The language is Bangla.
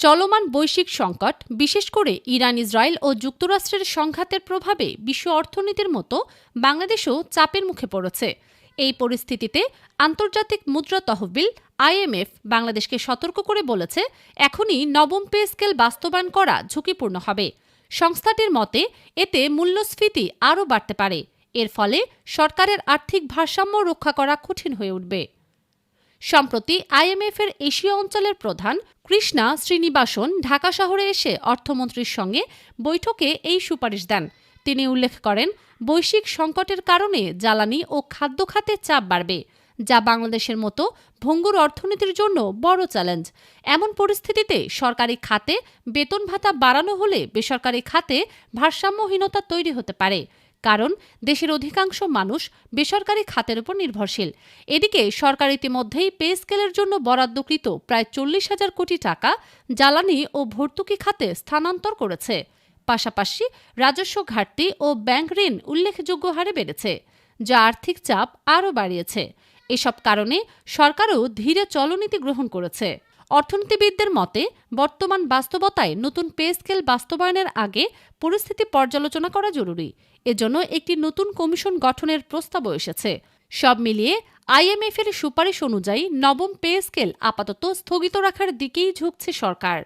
চলমান বৈশ্বিক সংকট, বিশেষ করে ইরান, ইসরায়েল ও যুক্তরাষ্ট্রের সংঘাতের প্রভাবে বিশ্ব অর্থনীতির মতো বাংলাদেশও চাপের মুখে পড়েছে। এই পরিস্থিতিতে আন্তর্জাতিক মুদ্রা তহবিল IMF বাংলাদেশকে সতর্ক করে বলেছে, এখনই নবম পে স্কেল বাস্তবায়ন করা ঝুঁকিপূর্ণ হবে। সংস্থাটির মতে এতে মূল্যস্ফীতি আরও বাড়তে পারে। এর ফলে সরকারের আর্থিক ভারসাম্য রক্ষা করা কঠিন হয়ে উঠবে। সম্প্রতি IMF-এর এশীয় অঞ্চলের প্রধান কৃষ্ণা শ্রীনিবাসন ঢাকা শহরে এসে অর্থমন্ত্রীর সঙ্গে বৈঠকে এই সুপারিশ দেন। তিনি উল্লেখ করেন, বৈশ্বিক সংকটের কারণে জ্বালানি ও খাদ্য খাতে চাপ বাড়বে, যা বাংলাদেশের মতো ভঙ্গুর অর্থনীতির জন্য বড় চ্যালেঞ্জ। এমন পরিস্থিতিতে সরকারি খাতে বেতন ভাতা বাড়ানো হলে বেসরকারি খাতে ভারসাম্যহীনতা তৈরি হতে পারে, কারণ দেশের অধিকাংশ মানুষ বেসরকারি খাতের উপর নির্ভরশীল। এদিকে সরকার ইতিমধ্যেই পে স্কেলের জন্য বরাদ্দকৃত প্রায় 40,000 কোটি টাকা জ্বালানি ও ভর্তুকি খাতে স্থানান্তর করেছে। পাশাপাশি রাজস্ব ঘাটতি ও ব্যাংক ঋণ উল্লেখযোগ্য হারে বেড়েছে, যা আর্থিক চাপ আরও বাড়িয়েছে। এসব কারণে সরকারও ধীরে চলনীতি গ্রহণ করেছে। অর্থনীতিবিদদের মতে, বর্তমান বাস্তবতায় নতুন পে স্কেল বাস্তবায়নের আগে পরিস্থিতি পর্যালোচনা করা জরুরি। এজন্য একটি নতুন কমিশন গঠনের প্রস্তাবও এসেছে। সব মিলিয়ে IMF-এর সুপারিশ অনুযায়ী নবম পে স্কেল আপাতত স্থগিত রাখার দিকেই ঝুঁকছে সরকার।